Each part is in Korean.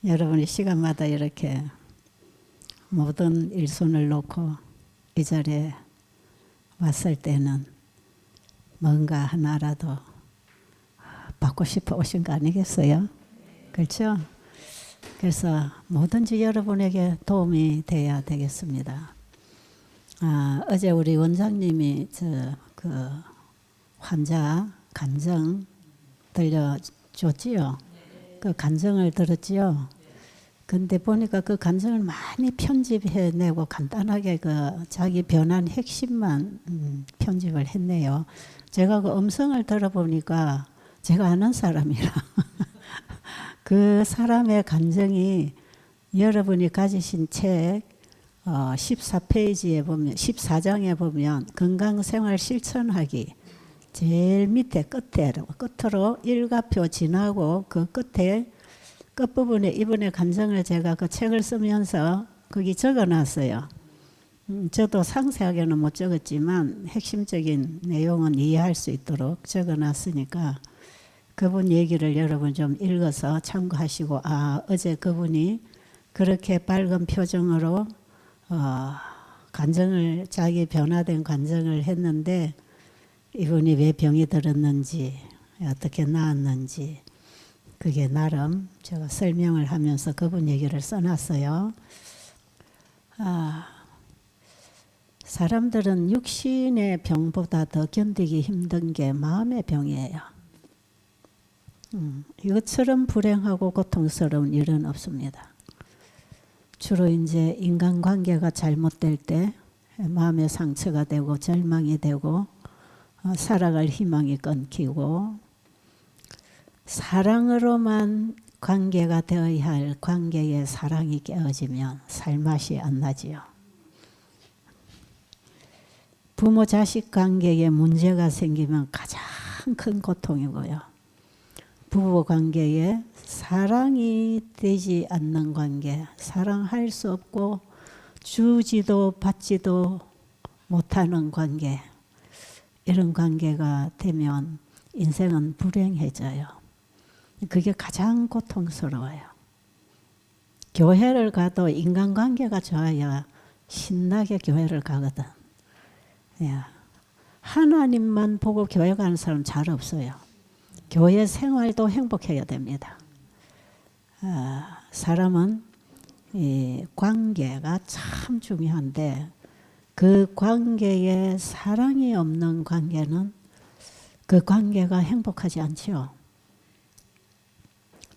여러분이 시간마다 이렇게 모든 일손을 놓고 이 자리에 왔을 때는 뭔가 하나라도 받고 싶어 오신 거 아니겠어요? 그렇죠? 그래서 뭐든지 여러분에게 도움이 돼야 되겠습니다. 어제 우리 원장님이 그 환자 간증 들려줬지요. 그 간증을 들었지요. 근데 보니까 그 간증을 많이 편집해내고 간단하게 그 자기 변한 핵심만 편집을 했네요. 제가 그 음성을 들어보니까 제가 아는 사람이라 그 사람의 간증이 여러분이 가지신 책 14페이지에 보면 14장에 보면 건강생활 실천하기 제일 밑에 끝으로 일과표 지나고 그 끝에 끝부분에 이번에 간증을 제가 그 책을 쓰면서 거기 적어놨어요. 저도 상세하게는 못 적었지만 핵심적인 내용은 이해할 수 있도록 적어놨으니까 그분 얘기를 여러분 좀 읽어서 참고하시고 어제 그분이 그렇게 밝은 표정으로 간증을 자기 변화된 간증을 했는데 이분이 왜 병이 들었는지 어떻게 나았는지 그게 나름 제가 설명을 하면서 그분 얘기를 써놨어요. 사람들은 육신의 병보다 더 견디기 힘든 게 마음의 병이에요. 이것처럼 불행하고 고통스러운 일은 없습니다. 주로 이제 인간관계가 잘못될 때 마음의 상처가 되고 절망이 되고 살아갈 희망이 끊기고 사랑으로만 관계가 되어야 할 관계에 사랑이 깨어지면 살맛이 안 나지요. 부모 자식 관계에 문제가 생기면 가장 큰 고통이고요. 부부 관계에 사랑이 되지 않는 관계, 사랑할 수 없고 주지도 받지도 못하는 관계, 이런 관계가 되면 인생은 불행해져요. 그게 가장 고통스러워요. 교회를 가도 인간관계가 좋아야 신나게 교회를 가거든. 하나님만 보고 교회 가는 사람 잘 없어요. 교회 생활도 행복해야 됩니다. 사람은 이 관계가 참 중요한데 그 관계에 사랑이 없는 관계는 그 관계가 행복하지 않죠.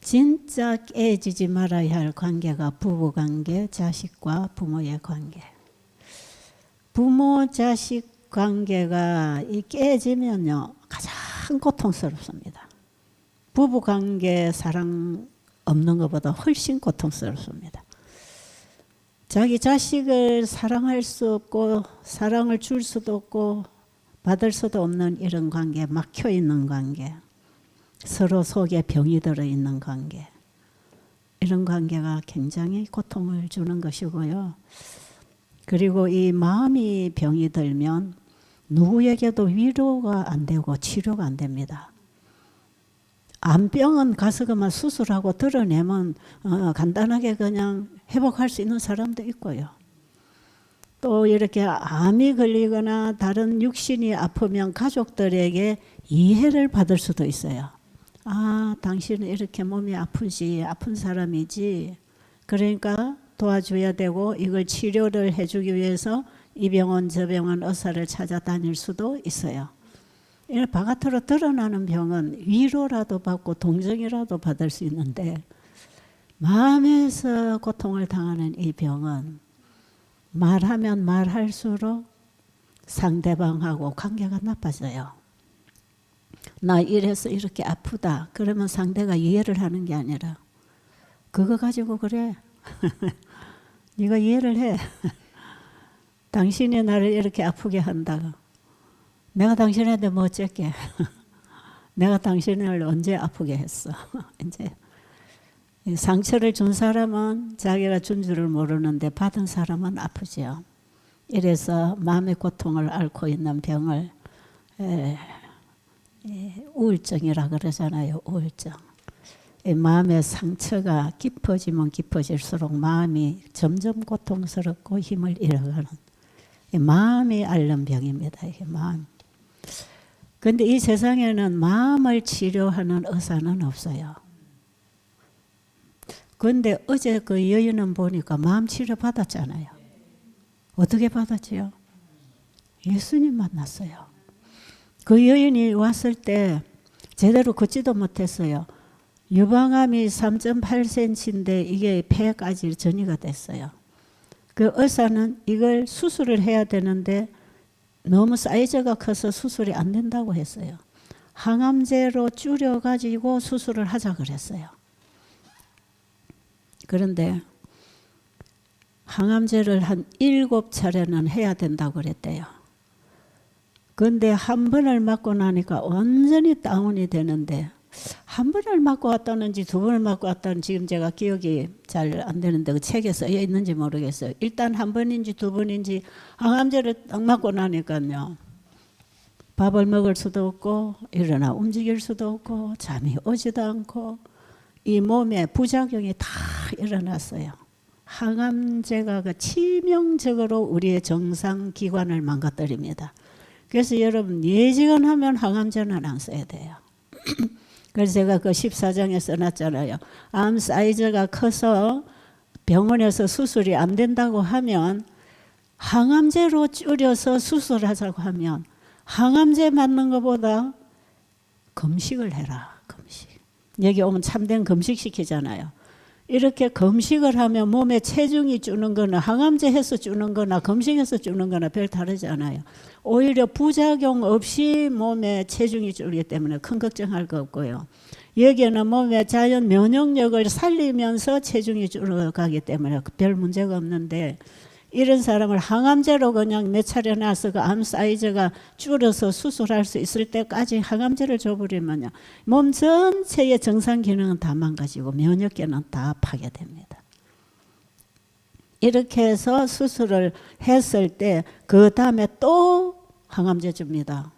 진짜 깨지지 말아야 할 관계가 부부관계, 자식과 부모의 관계. 부모, 자식 관계가 깨지면요 가장 고통스럽습니다. 부부관계 사랑 없는 것보다 훨씬 고통스럽습니다. 자기 자식을 사랑할 수 없고 사랑을 줄 수도 없고 받을 수도 없는 이런 관계, 막혀있는 관계, 서로 속에 병이 들어있는 관계, 이런 관계가 굉장히 고통을 주는 것이고요. 그리고 이 마음이 병이 들면 누구에게도 위로가 안 되고 치료가 안 됩니다. 암병은 가서 그만 수술하고 드러내면 간단하게 그냥 회복할 수 있는 사람도 있고요. 또 이렇게 암이 걸리거나 다른 육신이 아프면 가족들에게 이해를 받을 수도 있어요. 당신은 이렇게 몸이 아프지, 아픈 사람이지. 그러니까 도와줘야 되고 이걸 치료를 해주기 위해서 이 병원 저 병원 의사를 찾아다닐 수도 있어요. 바깥으로 드러나는 병은 위로라도 받고 동정이라도 받을 수 있는데 마음에서 고통을 당하는 이 병은 말하면 말할수록 상대방하고 관계가 나빠져요. 나 이래서 이렇게 아프다. 그러면 상대가 이해를 하는 게 아니라 그거 가지고 그래. 네가 이해를 해. 당신이 나를 이렇게 아프게 한다. 내가 당신한테 뭐 어쨌게. 내가 당신을 언제 아프게 했어. 이제 상처를 준 사람은 자기가 준 줄을 모르는데 받은 사람은 아프죠. 이래서 마음의 고통을 앓고 있는 병을 우울증이라 그러잖아요. 우울증. 이 마음의 상처가 깊어지면 깊어질수록 마음이 점점 고통스럽고 힘을 잃어가는 이 마음이 앓는 병입니다. 이게 마음. 그런데 이 세상에는 마음을 치료하는 의사는 없어요. 그런데 어제 그 여인은 보니까 마음 치료 받았잖아요. 어떻게 받았지요? 예수님 만났어요. 그 여인이 왔을 때 제대로 걷지도 못했어요. 유방암이 3.8cm인데 이게 폐까지 전이가 됐어요. 그 의사는 이걸 수술을 해야 되는데 너무 사이즈가 커서 수술이 안 된다고 했어요. 항암제로 줄여가지고 수술을 하자 그랬어요. 그런데 항암제를 한 7차례는 해야 된다고 그랬대요. 그런데 한 번을 맞고 나니까 완전히 다운이 되는데 한 번을 맞고 왔다는지 두 번을 맞고 왔다는지 지금 제가 기억이 잘 안 되는데 그 책에 써여 있는지 모르겠어요. 일단 한 번인지 두 번인지 항암제를 딱 맞고 나니까요. 밥을 먹을 수도 없고 일어나 움직일 수도 없고 잠이 오지도 않고 이 몸에 부작용이 다 일어났어요. 항암제가 그 치명적으로 우리의 정상 기관을 망가뜨립니다. 그래서 여러분 예지근하면 항암제는 안 써야 돼요. 그래서 제가 그 14장에 써놨잖아요. 암 사이즈가 커서 병원에서 수술이 안 된다고 하면 항암제로 줄여서 수술하자고 하면 항암제 맞는 것보다 금식을 해라. 금식. 여기 오면 참된 금식 시키잖아요. 이렇게 금식을 하면 몸에 체중이 주는 거나 항암제 해서 주는 거나 금식해서 주는 거나 별 다르지 않아요. 오히려 부작용 없이 몸에 체중이 줄기 때문에 큰 걱정할 거 없고요. 여기에는 몸의 자연 면역력을 살리면서 체중이 줄어가기 때문에 별 문제가 없는데 이런 사람을 항암제로 그냥 몇 차례 놔서 그 암 사이즈가 줄어서 수술할 수 있을 때까지 항암제를 줘버리면요. 몸 전체의 정상 기능은 다 망가지고 면역계는 다 파괴됩니다. 이렇게 해서 수술을 했을 때 그 다음에 또 항암제 줍니다.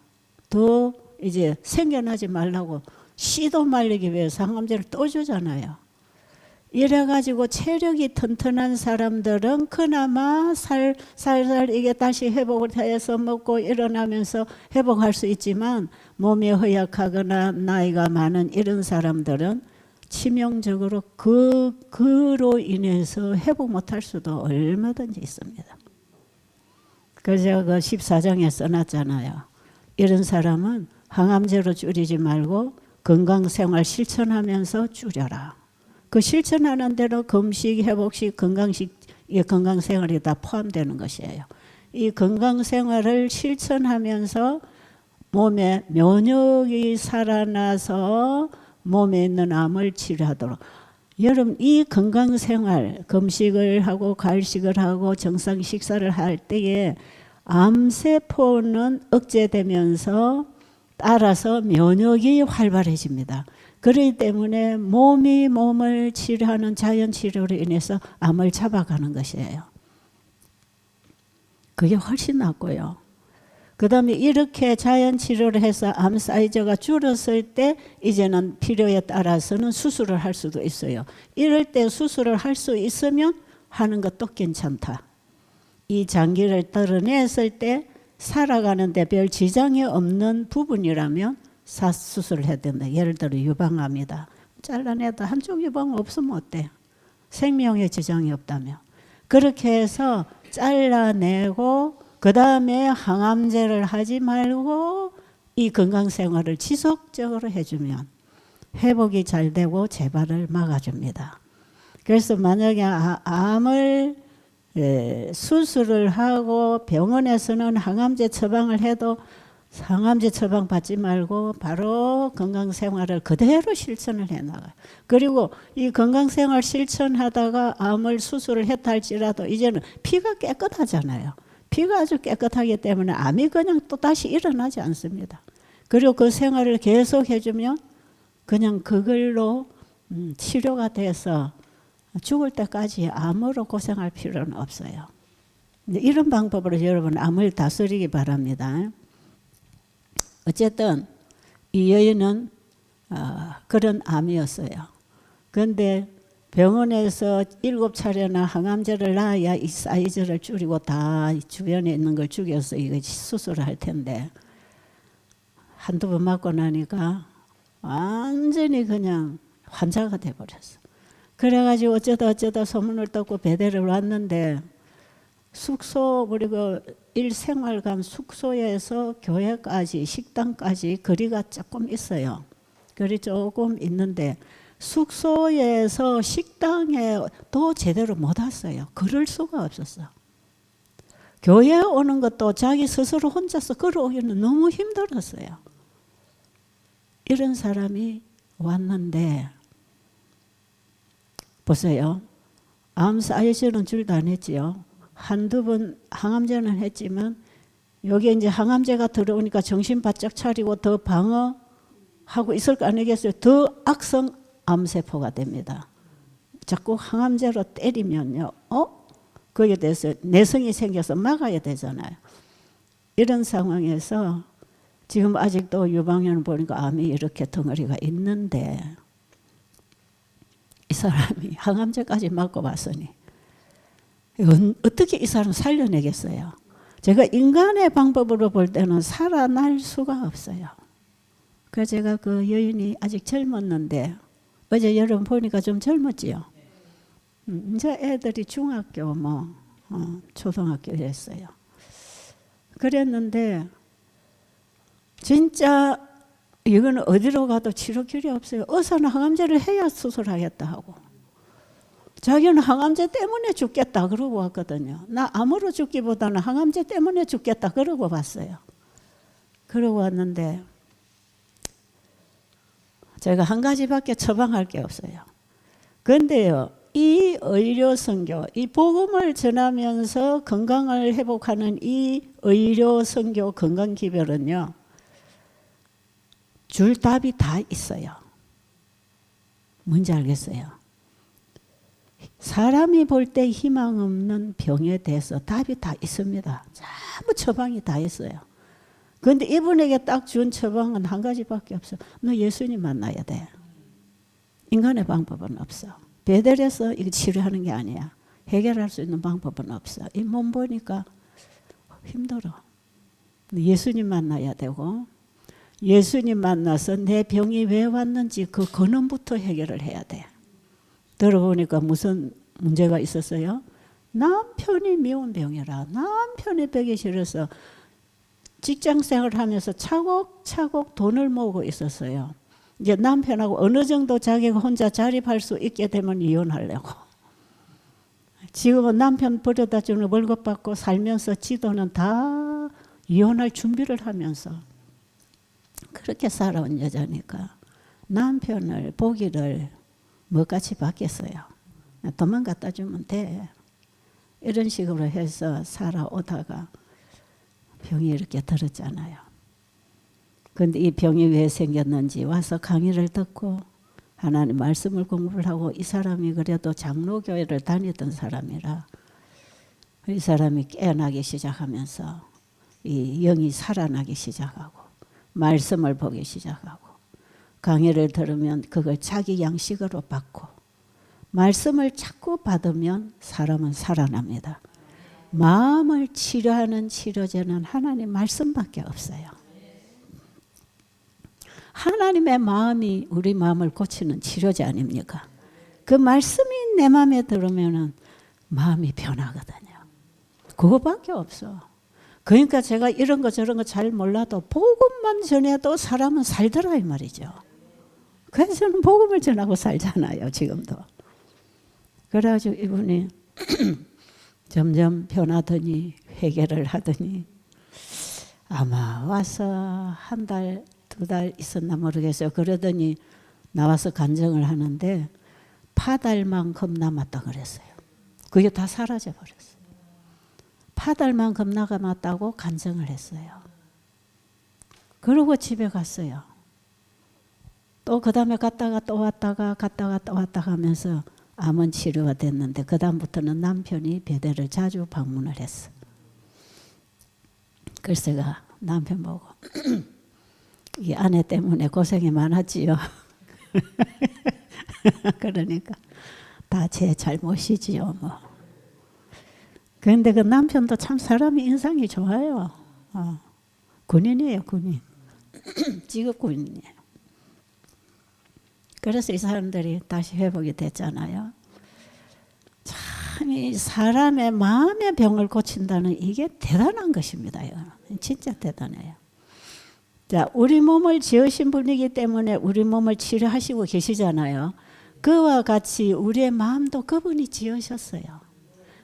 더 이제 생겨나지 말라고 씨도 말리기 위해서 항암제를 또 주잖아요. 이래가지고 체력이 튼튼한 사람들은 그나마 살살 이게 다시 회복을 해서 먹고 일어나면서 회복할 수 있지만 몸이 허약하거나 나이가 많은 이런 사람들은 치명적으로 그로 인해서 회복 못할 수도 얼마든지 있습니다. 그래서 제가 그 14장에 써놨잖아요. 이런 사람은 항암제로 줄이지 말고 건강생활 실천하면서 줄여라. 그 실천하는 대로 금식, 회복식, 건강식, 건강생활이 다 포함되는 것이에요. 이 건강생활을 실천하면서 몸에 면역이 살아나서 몸에 있는 암을 치료하도록. 여러분 이 건강생활, 금식을 하고 가을식을 하고 정상 식사를 할 때에 암세포는 억제되면서 따라서 면역이 활발해집니다. 그렇기 때문에 몸이 몸을 치료하는 자연치료로 인해서 암을 잡아가는 것이에요. 그게 훨씬 낫고요. 그 다음에 이렇게 자연치료를 해서 암 사이즈가 줄었을 때 이제는 필요에 따라서는 수술을 할 수도 있어요. 이럴 때 수술을 할 수 있으면 하는 것도 괜찮다. 이 장기를 덜어냈을 때 살아가는데 별 지장이 없는 부분이라면 수술을 해야 된다. 예를 들어 유방암이다. 잘라내다 한쪽 유방 없으면 어때? 생명에 지장이 없다면. 그렇게 해서 잘라내고 그 다음에 항암제를 하지 말고 이 건강생활을 지속적으로 해주면 회복이 잘 되고 재발을 막아줍니다. 그래서 만약에 암을 수술을 하고 병원에서는 항암제 처방을 해도 항암제 처방 받지 말고 바로 건강생활을 그대로 실천을 해나가요. 그리고 이 건강생활 실천하다가 암을 수술을 했다 할지라도 이제는 피가 깨끗하잖아요. 피가 아주 깨끗하기 때문에 암이 그냥 또 다시 일어나지 않습니다. 그리고 그 생활을 계속 해주면 그냥 그걸로 치료가 돼서 죽을 때까지 암으로 고생할 필요는 없어요. 이런 방법으로 여러분 암을 다스리기 바랍니다. 어쨌든 이 여인은 그런 암이었어요. 그런데 병원에서 7차례나 항암제를 놔야 이 사이즈를 줄이고 다 주변에 있는 걸 죽여서 이거 수술을 할 텐데 한두 번 맞고 나니까 완전히 그냥 환자가 돼버렸어. 그래가지고 어쩌다 소문을 듣고 배대를 왔는데 숙소 그리고 일생활관 숙소에서 교회까지 식당까지 거리가 조금 있어요. 거리 조금 있는데 숙소에서 식당에 또 제대로 못 왔어요. 걸을 수가 없었어. 교회 오는 것도 자기 스스로 혼자서 걸어오기는 너무 힘들었어요. 이런 사람이 왔는데 보세요. 암 사이즈는 줄도 안 했지요. 한두 번 항암제는 했지만 여기 이제 항암제가 들어오니까 정신 바짝 차리고 더 방어하고 있을 거 아니겠어요. 더 악성 암세포가 됩니다. 자꾸 항암제로 때리면요. 거기에 대해서 내성이 생겨서 막아야 되잖아요. 이런 상황에서 지금 아직도 유방암을 보니까 암이 이렇게 덩어리가 있는데 이 사람이 항암제까지 맞고 봤으니 어떻게 이 사람 살려내겠어요? 제가 인간의 방법으로 볼 때는 살아날 수가 없어요. 그래서 제가 그 여인이 아직 젊었는데 어제 여러분 보니까 좀 젊었지요? 이제 애들이 중학교 초등학교 됐어요. 그랬는데 진짜 이거는 어디로 가도 치료길이 없어요. 의사는 항암제를 해야 수술하겠다 하고 자기는 항암제 때문에 죽겠다 그러고 왔거든요. 나 암으로 죽기보다는 항암제 때문에 죽겠다 그러고 왔어요. 그러고 왔는데 제가 한 가지밖에 처방할 게 없어요. 그런데요, 이 의료선교, 이 복음을 전하면서 건강을 회복하는 이 의료선교 건강기별은요, 줄 답이 다 있어요. 뭔지 알겠어요? 사람이 볼 때 희망 없는 병에 대해서 답이 다 있습니다. 전부 처방이 다 있어요. 그런데 이분에게 딱 준 처방은 한 가지밖에 없어. 너 예수님 만나야 돼. 인간의 방법은 없어. 배달해서 이거 치료하는 게 아니야. 해결할 수 있는 방법은 없어. 이 몸 보니까 힘들어. 예수님 만나야 되고 예수님 만나서 내 병이 왜 왔는지 그 근원부터 해결을 해야 돼. 들어보니까 무슨 문제가 있었어요? 남편이 미운 병이라 남편이 뵈기 싫어서 직장생활을 하면서 차곡차곡 돈을 모으고 있었어요. 이제 남편하고 어느 정도 자기가 혼자 자립할 수 있게 되면 이혼하려고. 지금은 남편 버려다 주는 월급 받고 살면서 지도는 다 이혼할 준비를 하면서 그렇게 살아온 여자니까 남편을 보기를 뭐같이 받겠어요. 돈만 갖다 주면 돼. 이런 식으로 해서 살아오다가 병이 이렇게 들었잖아요. 그런데 이 병이 왜 생겼는지 와서 강의를 듣고 하나님 말씀을 공부를 하고 이 사람이 그래도 장로교회를 다니던 사람이라 이 사람이 깨어나기 시작하면서 이 영이 살아나기 시작하고 말씀을 보기 시작하고 강의를 들으면 그걸 자기 양식으로 받고 말씀을 자꾸 받으면 사람은 살아납니다. 마음을 치료하는 치료제는 하나님 말씀밖에 없어요. 하나님의 마음이 우리 마음을 고치는 치료제 아닙니까? 그 말씀이 내 마음에 들으면 마음이 변하거든요. 그거밖에 없어. 그러니까 제가 이런 거 저런 거 잘 몰라도 복음만 전해도 사람은 살더라 이 말이죠. 그래서 저는 복음을 전하고 살잖아요. 지금도. 그래가지고 이분이 점점 변하더니 회개를 하더니 아마 와서 한 달, 두 달 있었나 모르겠어요. 그러더니 나와서 간증을 하는데 파달만큼 남았다 그랬어요. 그게 다 사라져 버렸어요. 파달만큼 남았다고 간증을 했어요. 그러고 집에 갔어요. 또 그 다음에 갔다가 또 왔다가 갔다가 또 왔다가 하면서 암은 치료가 됐는데 그 다음부터는 남편이 배대를 자주 방문을 했어. 그래서 제가 남편 보고 이 아내 때문에 고생이 많았지요. 그러니까 다 제 잘못이지요 뭐. 그런데 그 남편도 참 사람이 인상이 좋아요. 군인이에요, 군인. 직업 군인이에요. 그래서 이 사람들이 다시 회복이 됐잖아요. 참 이 사람의 마음의 병을 고친다는 이게 대단한 것입니다. 진짜 대단해요. 자, 우리 몸을 지으신 분이기 때문에 우리 몸을 치료하시고 계시잖아요. 그와 같이 우리의 마음도 그분이 지으셨어요.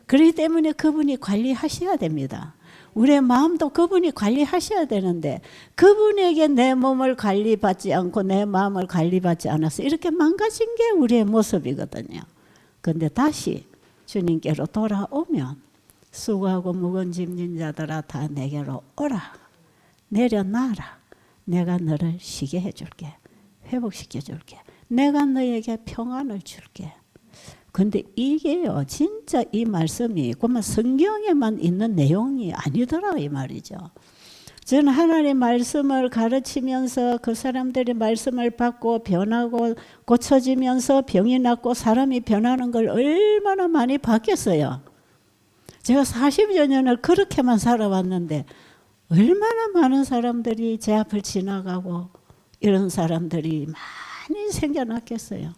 그렇기 때문에 그분이 관리하셔야 됩니다. 우리의 마음도 그분이 관리하셔야 되는데 그분에게 내 몸을 관리받지 않고 내 마음을 관리받지 않아서 이렇게 망가진 게 우리의 모습이거든요. 그런데 다시 주님께로 돌아오면 수고하고 무거운 짐진 자들아 다 내게로 오라. 내려놔라. 내가 너를 쉬게 해줄게. 회복시켜 줄게. 내가 너에게 평안을 줄게. 근데 이게요, 진짜 이 말씀이 그만 성경에만 있는 내용이 아니더라 이 말이죠. 저는 하나님의 말씀을 가르치면서 그 사람들이 말씀을 받고 변하고 고쳐지면서 병이 낫고 사람이 변하는 걸 얼마나 많이 봤겠어요. 제가 40여 년을 그렇게만 살아왔는데 얼마나 많은 사람들이 제 앞을 지나가고 이런 사람들이 많이 생겨났겠어요.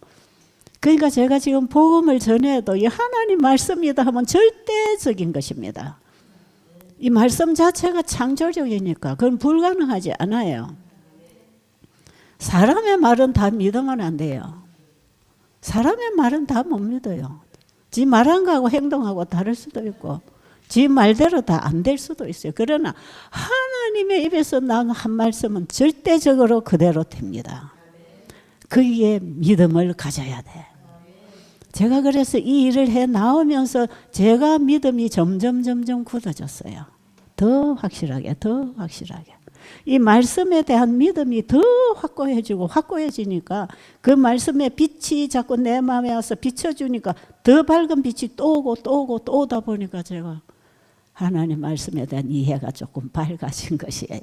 그러니까 제가 지금 복음을 전해도 이 하나님 말씀이다 하면 절대적인 것입니다. 이 말씀 자체가 창조적이니까 그건 불가능하지 않아요. 사람의 말은 다 믿으면 안 돼요. 사람의 말은 다 못 믿어요. 지 말한 거하고 행동하고 다를 수도 있고 지 말대로 다 안 될 수도 있어요. 그러나 하나님의 입에서 나온 한 말씀은 절대적으로 그대로 됩니다. 거기에 믿음을 가져야 돼. 제가 그래서 이 일을 해 나오면서 제가 믿음이 점점 굳어졌어요. 더 확실하게. 이 말씀에 대한 믿음이 더 확고해지니까 그 말씀의 빛이 자꾸 내 마음에 와서 비춰주니까 더 밝은 빛이 또 오고 오다 보니까 제가 하나님 말씀에 대한 이해가 조금 밝아진 것이에요.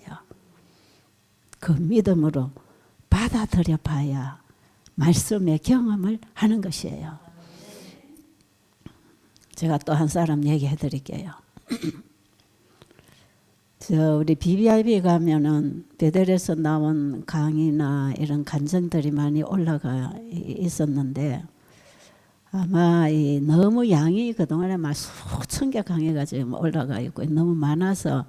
그 믿음으로 받아들여 봐야 말씀의 경험을 하는 것이에요. 제가 또 한 사람 얘기해 드릴게요. 우리 BBIB 가면은 베델에서 나온 강의나 이런 간증들이 많이 올라가 있었는데 아마 너무 양이 그동안에 막 수천 개 강의가 지금 올라가 있고 너무 많아서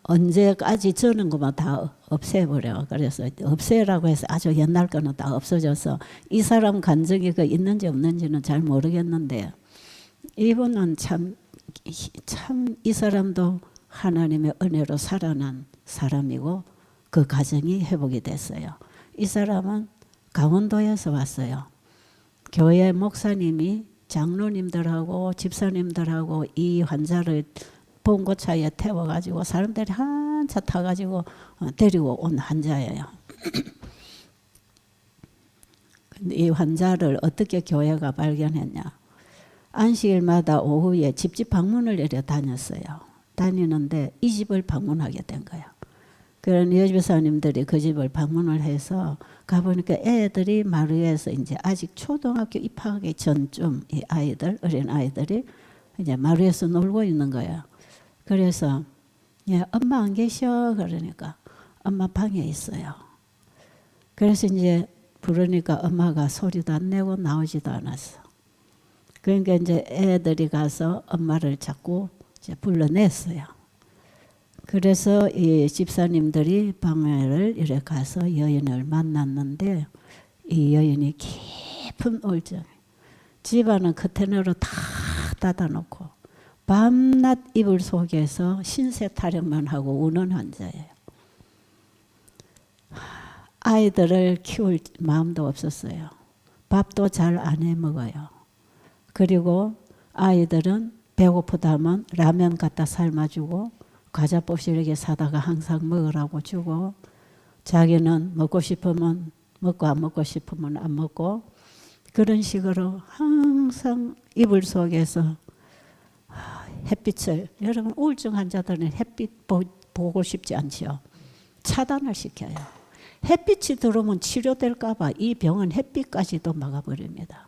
언제까지 저는 것만 다 없애버려. 그래서 없애라고 해서 아주 옛날 거는 다 없어져서 이 사람 간증이 있는지 없는지는 잘 모르겠는데 이분은 참 이 사람도 하나님의 은혜로 살아난 사람이고 그 가정이 회복이 됐어요. 이 사람은 강원도에서 왔어요. 교회 목사님이 장로님들하고 집사님들하고 이 환자를 봉고차에 태워가지고 사람들이 한 차 타가지고 데리고 온 환자예요. 근데 이 환자를 어떻게 교회가 발견했냐. 안식일마다 오후에 집집 방문을 이래 다녔어요. 다니는데 이 집을 방문하게 된 거예요. 그런 여집사님들이 그 집을 방문을 해서 가보니까 애들이 마루에서 이제 아직 초등학교 입학하기 전쯤 이 아이들, 어린 아이들이 이제 마루에서 놀고 있는 거예요. 그래서 예, 엄마 안 계셔 그러니까 엄마 방에 있어요. 그래서 이제 부르니까 엄마가 소리도 안 내고 나오지도 않았어. 그러니까 이제 애들이 가서 엄마를 자꾸 이제 불러냈어요. 그래서 이 집사님들이 방에를 이렇게 가서 여인을 만났는데 이 여인이 깊은 우울증, 집안은 커튼으로 다 닫아놓고 밤낮 이불 속에서 신세 타령만 하고 우는 환자예요. 아이들을 키울 마음도 없었어요. 밥도 잘 안 해 먹어요. 그리고 아이들은 배고프다면 라면 갖다 삶아주고 과자 뽑시르게 사다가 항상 먹으라고 주고 자기는 먹고 싶으면 먹고 안 먹고 싶으면 안 먹고 그런 식으로 항상 이불 속에서 햇빛을 여러분 우울증 환자들은 햇빛 보고 싶지 않지요. 차단을 시켜요. 햇빛이 들어오면 치료될까봐 이 병은 햇빛까지도 막아버립니다.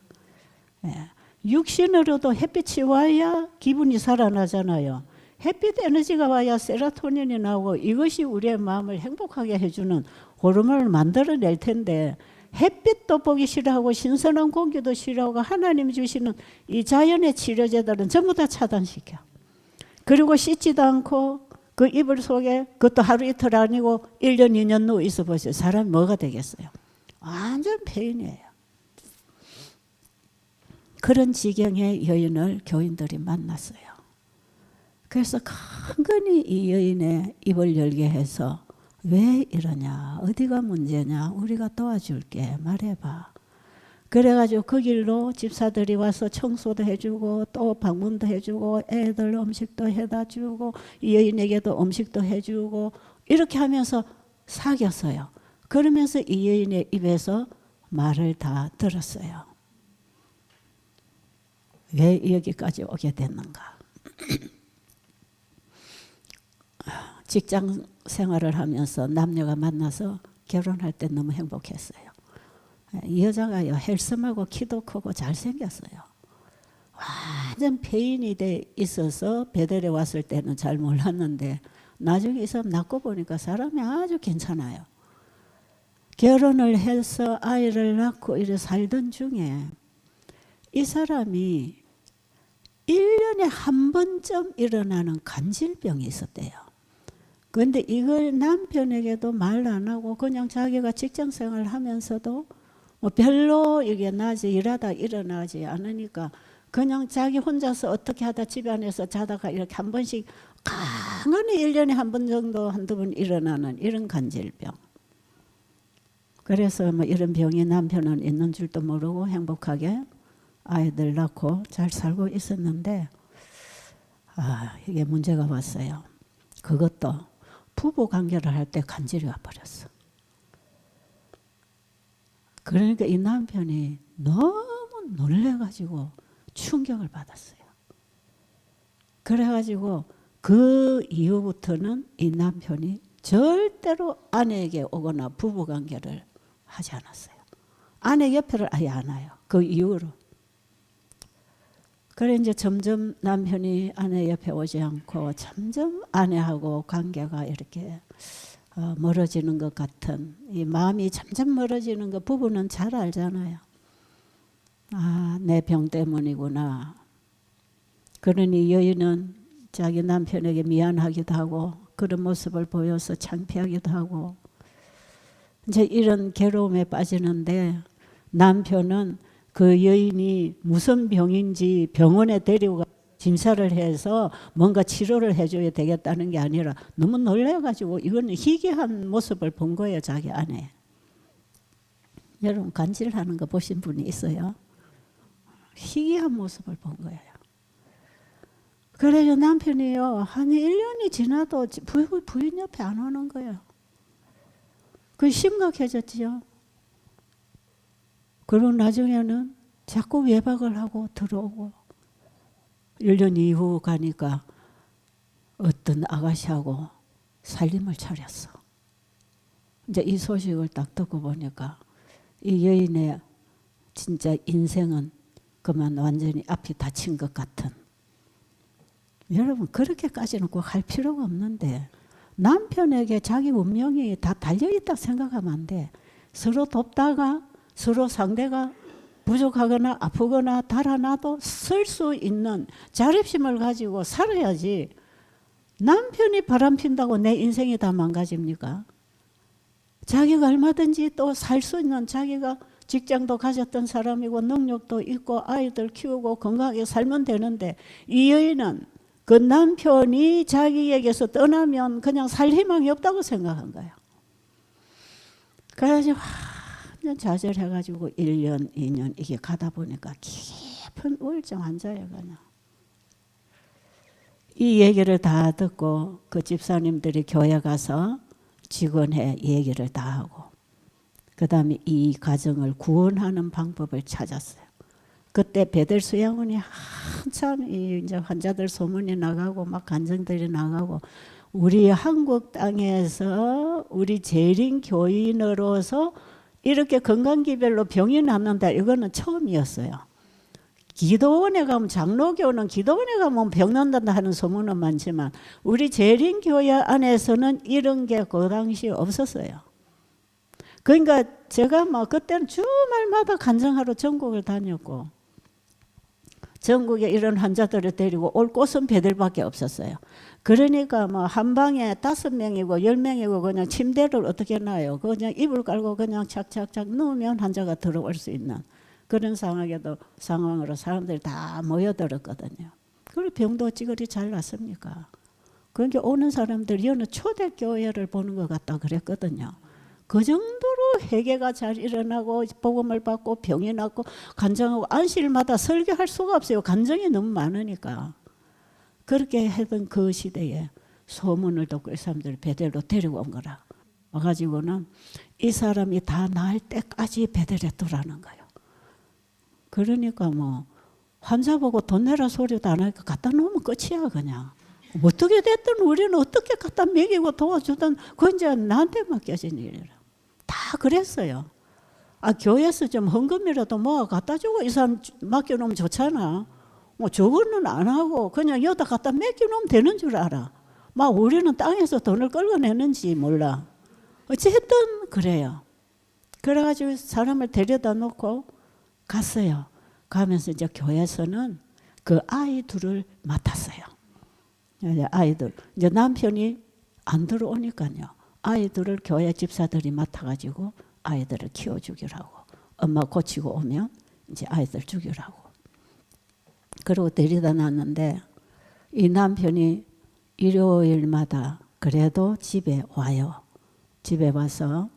예. 육신으로도 햇빛이 와야 기분이 살아나잖아요. 햇빛 에너지가 와야 세로토닌이 나오고 이것이 우리의 마음을 행복하게 해주는 호르몬을 만들어낼 텐데 햇빛도 보기 싫어하고 신선한 공기도 싫어하고 하나님 주시는 이 자연의 치료제들은 전부 다 차단시켜. 그리고 씻지도 않고 그 이불 속에 그것도 하루 이틀 아니고 1년 2년 누워 있어 보세요. 사람이 뭐가 되겠어요? 완전 폐인이에요. 그런 지경의 여인을 교인들이 만났어요. 그래서 간간히 이 여인의 입을 열게 해서 왜 이러냐, 어디가 문제냐, 우리가 도와줄게, 말해봐. 그래가지고 그 길로 집사들이 와서 청소도 해주고 또 방문도 해주고 애들 음식도 해다 주고 이 여인에게도 음식도 해주고 이렇게 하면서 사귀었어요. 그러면서 이 여인의 입에서 말을 다 들었어요. 왜 여기까지 오게 됐는가? 직장 생활을 하면서 남녀가 만나서 결혼할 때 너무 행복했어요. 이 여자가요, 헬스하고 키도 크고 잘생겼어요. 완전 폐인이 돼 있어서 베델에 왔을 때는 잘 몰랐는데 나중에 이 사람 낳고 보니까 사람이 아주 괜찮아요. 결혼을 해서 아이를 낳고 이래 살던 중에 이 사람이 1년에 한 번쯤 일어나는 간질병이 있었대요. 그런데 이걸 남편에게도 말 안 하고 그냥 자기가 직장 생활을 하면서도 뭐 별로 이게 낮에 일하다 일어나지 않으니까 그냥 자기 혼자서 어떻게 하다 집안에서 자다가 이렇게 한 번씩 간간히 1년에 한 번 정도 한두 번 일어나는 이런 간질병. 그래서 뭐 이런 병이 남편은 있는 줄도 모르고 행복하게 아이들 낳고 잘 살고 있었는데 이게 문제가 왔어요. 그것도 부부 관계를 할 때 간질이 와버렸어. 그러니까 이 남편이 너무 놀래가지고 충격을 받았어요. 그래가지고 그 이후부터는 이 남편이 절대로 아내에게 오거나 부부 관계를 하지 않았어요. 아내 옆에를 아예 안 와요. 그 이후로. 그래 이제 점점 남편이 아내 옆에 오지 않고 점점 아내하고 관계가 이렇게 멀어지는 것 같은 이 마음이 점점 멀어지는 거 부부는 잘 알잖아요. 내 병 때문이구나. 그러니 여인은 자기 남편에게 미안하기도 하고 그런 모습을 보여서 창피하기도 하고 이제 이런 괴로움에 빠지는데 남편은 그 여인이 무슨 병인지 병원에 데리고 진찰을 해서 뭔가 치료를 해줘야 되겠다는 게 아니라 너무 놀래가지고 이거는 희귀한 모습을 본 거예요. 자기 안에. 여러분 간질하는 거 보신 분이 있어요? 희귀한 모습을 본 거예요. 그래서 남편이요. 한 1년이 지나도 부인 옆에 안 오는 거예요. 그게 심각해졌지요. 그리고 나중에는 자꾸 외박을 하고 들어오고 1년 이후 가니까 어떤 아가씨하고 살림을 차렸어. 이제 이 소식을 딱 듣고 보니까 이 여인의 진짜 인생은 그만 완전히 앞이 닫힌 것 같은. 여러분 그렇게까지는 꼭 할 필요가 없는데 남편에게 자기 운명이 다 달려있다 생각하면 안 돼. 서로 돕다가 서로 상대가 부족하거나 아프거나 달아나도 설 수 있는 자립심을 가지고 살아야지. 남편이 바람핀다고 내 인생이 다 망가집니까? 자기가 얼마든지 또 살 수 있는 자기가 직장도 가졌던 사람이고 능력도 있고 아이들 키우고 건강하게 살면 되는데 이 여인은 그 남편이 자기에게서 떠나면 그냥 살 희망이 없다고 생각한 거예요. 그래서 완전 좌절해가지고 1년, 2년 이게 가다 보니까 깊은 우울증 환자예요. 그냥. 이 얘기를 다 듣고 그 집사님들이 교회 가서 직원회 얘기를 다 하고 그 다음에 이 가정을 구원하는 방법을 찾았어요. 그때 베델 수양원이 한참 이제 환자들 소문이 나가고 막 간증들이 나가고 우리 한국 땅에서 우리 재림 교인으로서 이렇게 건강기별로 병이 낫는다. 이거는 처음이었어요. 기도원에 가면 장로교는 기도원에 가면 병 난다 하는 소문은 많지만 우리 재림교회 안에서는 이런 게 그 당시 없었어요. 그러니까 제가 뭐 그때는 주말마다 간증하러 전국을 다녔고 전국에 이런 환자들을 데리고 올 곳은 배들밖에 없었어요. 그러니까 뭐 한 방에 5명이고 10명이고 그냥 침대를 어떻게 놔요? 그냥 이불 깔고 그냥 착착착 누우면 환자가 들어올 수 있는 그런 상황으로 사람들이 다 모여들었거든요. 그리고 병도 찌그리 잘 났습니까? 그러니까 오는 사람들이 어느 초대교회를 보는 것 같다 그랬거든요. 그 정도로 회개가 잘 일어나고 복음을 받고 병이 낫고 간증하고 안식일마다 설교할 수가 없어요. 간증이 너무 많으니까. 그렇게 하던 그 시대에 소문을 듣고 이 사람들을 베델로 데리고 온 거라. 와가지고는 이 사람이 다 나을 때까지 베델에 두라는 거예요. 그러니까 뭐 환자 보고 돈 내라 소리도 안 하니까 갖다 놓으면 끝이야 그냥. 어떻게 됐든 우리는 어떻게 갖다 먹이고 도와주든 그건 이제 나한테 맡겨진 일이라. 다 그랬어요. 아 교회에서 좀 헌금이라도 모아 갖다 주고 이 사람 맡겨놓으면 좋잖아. 뭐 저거는 안 하고 그냥 여기다 갖다 맡겨놓으면 되는 줄 알아. 막 우리는 땅에서 돈을 끌어내는지 몰라. 어쨌든 그래요. 그래가지고 사람을 데려다 놓고 갔어요. 가면서 이제 교회에서는 그 아이 둘을 맡았어요. 아이들 이제 남편이 안 들어오니까요. 아이들을 교회 집사들이 맡아가지고 아이들을 키워주기라고. 엄마 고치고 오면 이제 아이들 주기라고. 그리고 데려다 놨는데 이 남편이 일요일마다 그래도 집에 와요. 집에 와서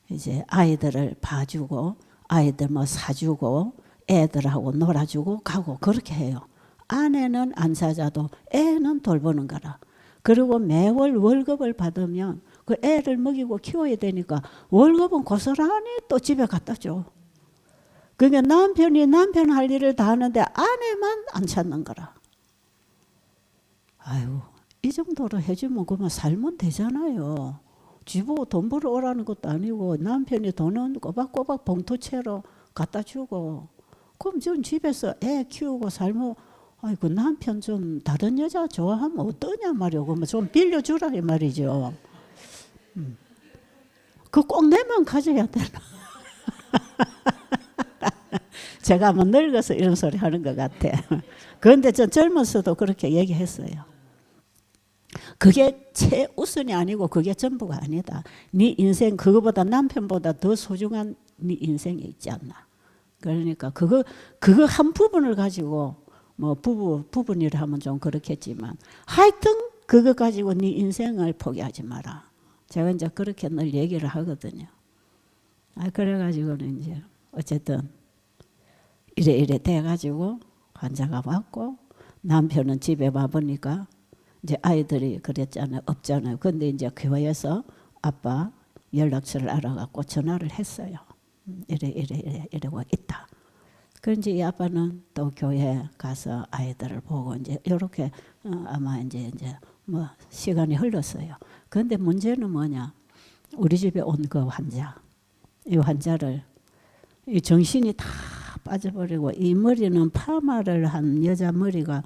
이제 아이들을 봐주고 아이들 뭐 사주고 애들하고 놀아주고 가고 그렇게 해요. 아내는 안 찾아도 애는 돌보는 거라. 그리고 매월 월급을 받으면 그 애를 먹이고 키워야 되니까 월급은 고스란히 또 집에 갖다 줘. 그러니까 남편이 남편 할 일을 다 하는데 아내만 안 찾는 거라. 아유, 이 정도로 해주면 그만 살면 되잖아요. 집으로 돈 벌어 오라는 것도 아니고 남편이 돈은 꼬박꼬박 봉투채로 갖다 주고 그럼 좀 집에서 애 키우고 살면 아이고 남편 좀 다른 여자 좋아하면 어떠냐 말이오. 그러면 좀 빌려주라 이 말이죠. 그 꼭 내만 가져야 되나. 제가 한번 늙어서 이런 소리 하는 것 같아. 그런데 전 젊어서도 그렇게 얘기했어요. 그게 최우선이 아니고 그게 전부가 아니다. 네 인생 그거보다 남편보다 더 소중한 네 인생이 있지 않나. 그러니까 그거 한 부분을 가지고 뭐 부분이라 하면 좀 그렇겠지만 하여튼 그거 가지고 네 인생을 포기하지 마라. 제가 이제 그렇게 늘 얘기를 하거든요. 그래가지고는 이제 어쨌든 이래 돼가지고 환자가 왔고 남편은 집에 와보니까 이제 아이들이 그랬잖아요. 없잖아요. 근데 이제 교회에서 아빠 연락처를 알아갖고 전화를 했어요. 이러고 있다. 그런지 이 아빠는 또 교회 가서 아이들을 보고 이제 이렇게 아마 이제 뭐 시간이 흘렀어요. 그런데 문제는 뭐냐? 우리 집에 온 그 환자, 이 환자를 이 정신이 다 빠져버리고 이 머리는 파마를 한 여자 머리가